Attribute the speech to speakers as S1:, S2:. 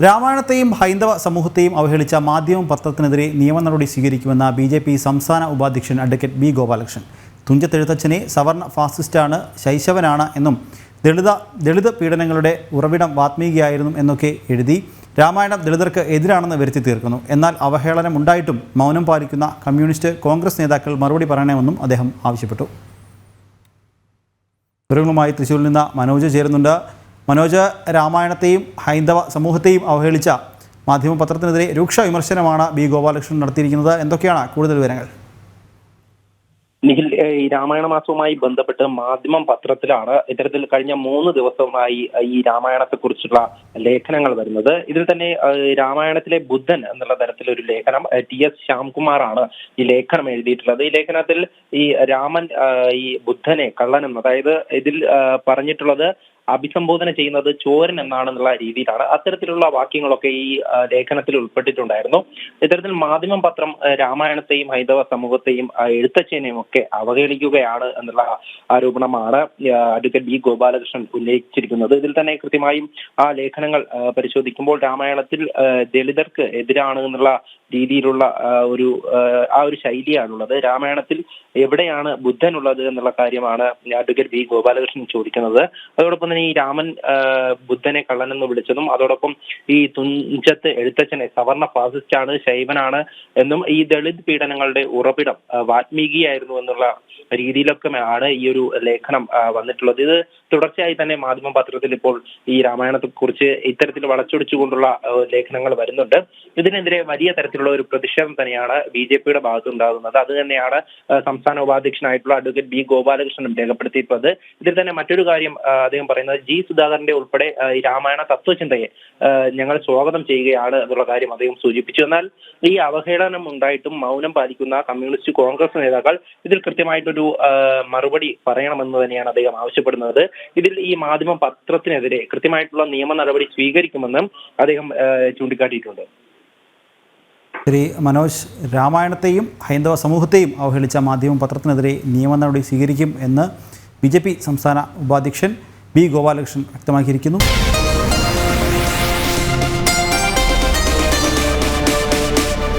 S1: രാമായണത്തെയും ഹൈന്ദവ സമൂഹത്തെയും അവഹേളിച്ച മാധ്യമം പത്രത്തിനെതിരെ നിയമ നടപടി സ്വീകരിക്കുമെന്ന ബി.ജെ.പി. സംസ്ഥാന ഉപാധ്യക്ഷൻ അഡ്വക്കേറ്റ് ബി. ഗോപാലകൃഷ്ണൻ. തുഞ്ചത്തെഴുത്തച്ഛനെ സവർണ ഫാസിസ്റ്റാണ്, ശൈശവനാണ് എന്നും ദളിത് പീഡനങ്ങളുടെ ഉറവിടം വാത്മീകിയായിരുന്നു എന്നൊക്കെ എഴുതി രാമായണം ദളിതർക്ക് എതിരാണെന്ന് വരുത്തി തീർക്കുന്നു. എന്നാൽ അവഹേളനം ഉണ്ടായിട്ടും മൗനം പാലിക്കുന്ന കമ്മ്യൂണിസ്റ്റ് കോൺഗ്രസ് നേതാക്കൾ മറുപടി പറയണമെന്നും അദ്ദേഹം ആവശ്യപ്പെട്ടു. വിവരങ്ങളുമായി തൃശ്ശൂരിൽ നിന്ന് മനോജ് ചേരുന്നുണ്ട്. മനോജ്, രാമായണത്തെയും ഹൈന്ദവ സമൂഹത്തെയും അവഹേളിച്ച മാധ്യമപത്രത്തിനെതിരെ രൂക്ഷ വിമർശനമാണ് ബി. ഗോപാലകൃഷ്ണൻ നടത്തിയിരിക്കുന്നത്. എന്തൊക്കെയാണ് കൂടുതൽ വിവരങ്ങൾ?
S2: നിഖിൽ, ഈ രാമായണ മാസവുമായി ബന്ധപ്പെട്ട് മാധ്യമം പത്രത്തിലാണ് ഇത്തരത്തിൽ കഴിഞ്ഞ 3 ദിവസമായി ഈ രാമായണത്തെക്കുറിച്ചുള്ള ലേഖനങ്ങൾ വരുന്നത്. ഇതിൽ തന്നെ രാമായണത്തിലെ ബുദ്ധൻ എന്നുള്ള തരത്തിലൊരു ലേഖനം TS ശ്യാംകുമാറാണ് ഈ ലേഖനം എഴുതിയിട്ടുള്ളത്. ഈ ലേഖനത്തിൽ ഈ രാമൻ ഈ ബുദ്ധനെ കള്ളനെന്ന്, അതായത് ഇതിൽ പറഞ്ഞിട്ടുള്ളത് അഭിസംബോധന ചെയ്യുന്നത് ചോരൻ എന്നാണെന്നുള്ള രീതിയിലാണ്. അത്തരത്തിലുള്ള വാക്യങ്ങളൊക്കെ ഈ ലേഖനത്തിൽ ഉൾപ്പെട്ടിട്ടുണ്ടായിരുന്നു. ഇത്തരത്തിൽ മാധ്യമം പത്രം രാമായണത്തെയും ഹൈന്ദവ സമൂഹത്തെയും എഴുത്തച്ഛനെയും ഒക്കെ അവഹേളിക്കുകയാണ് എന്നുള്ള ആരോപണമാണ് അഡ്വക്കേറ്റ് ബി. ഗോപാലകൃഷ്ണൻ ഉന്നയിച്ചിരിക്കുന്നത്. ഇതിൽ തന്നെ കൃത്യമായും ആ ലേഖനങ്ങൾ പരിശോധിക്കുമ്പോൾ രാമായണത്തിൽ ദളിതർക്ക് എതിരാണ് എന്നുള്ള രീതിയിലുള്ള ഒരു ശൈലിയാണുള്ളത്. രാമായണത്തിൽ എവിടെയാണ് ബുദ്ധൻ ഉള്ളത് എന്നുള്ള കാര്യമാണ് അഡ്വക്കേറ്റ് ബി. ഗോപാലകൃഷ്ണൻ ചോദിക്കുന്നത്. അതോടൊപ്പം തന്നെ ഈ രാമൻ ബുദ്ധനെ കള്ളനെന്ന് വിളിച്ചതും, അതോടൊപ്പം ഈ തുഞ്ചത്ത് എഴുത്തച്ഛനെ സവർണ ഫാസിസ്റ്റാണ്, ശൈവനാണ് എന്നും ഈ ദളിത് പീഡനങ്ങളുടെ ഉറവിടം വാത്മീകിയായിരുന്നു എന്നുള്ള രീതിയിലൊക്കെ ആണ് ഈ ഒരു ലേഖനം വന്നിട്ടുള്ളത്. ഇത് തുടർച്ചയായി തന്നെ മാധ്യമ പത്രത്തിൽ ഇപ്പോൾ ഈ രാമായണത്തെ കുറിച്ച് ഇത്തരത്തിൽ വളച്ചൊടിച്ചുകൊണ്ടുള്ള ലേഖനങ്ങൾ വരുന്നുണ്ട്. ഇതിനെതിരെ വലിയ തരത്തിലുള്ള ഒരു പ്രതിഷേധം തന്നെയാണ് BJP-യുടെ ഭാഗത്തുണ്ടാകുന്നത്. അത് തന്നെയാണ് സംസ്ഥാന ഉപാധ്യക്ഷനായിട്ടുള്ള അഡ്വക്കേറ്റ് ബി. ഗോപാലകൃഷ്ണനും രേഖപ്പെടുത്തിയിട്ടുള്ളത്. ഇതിൽ തന്നെ മറ്റൊരു കാര്യം അദ്ദേഹം പറയുന്നത് G. സുധാകരന്റെ ഉൾപ്പെടെ ഈ രാമായണ തത്വചിന്തയെ ഞങ്ങൾ സ്വാഗതം ചെയ്യുകയാണ് എന്നുള്ള കാര്യം അദ്ദേഹം സൂചിപ്പിച്ചു. എന്നാൽ ഈ അവഹേളനം ഉണ്ടായിട്ടും മൗനം പാലിക്കുന്ന കമ്മ്യൂണിസ്റ്റ് കോൺഗ്രസ് നേതാക്കൾ ഇതിൽ കൃത്യമായിട്ടൊരു മറുപടി പറയണമെന്ന് തന്നെയാണ് അദ്ദേഹം ആവശ്യപ്പെടുന്നത്. ഇതിൽ ഈ മാധ്യമ പത്രത്തിനെതിരെ കൃത്യമായിട്ടുള്ള നിയമ നടപടി സ്വീകരിക്കുമെന്നും അദ്ദേഹം ചൂണ്ടിക്കാട്ടിയിട്ടുണ്ട്.
S1: ശ്രീ മനോജ്, രാമായണത്തെയും ഹൈന്ദവ സമൂഹത്തെയും അവഹേളിച്ച മാധ്യമ പത്രത്തിനെതിരെ നിയമ നടപടി സ്വീകരിക്കും എന്ന് BJP സംസ്ഥാന ഉപാധ്യക്ഷൻ ബി. ഗോപാലകൃഷ്ണൻ വ്യക്തമാക്കിയിരിക്കുന്നു.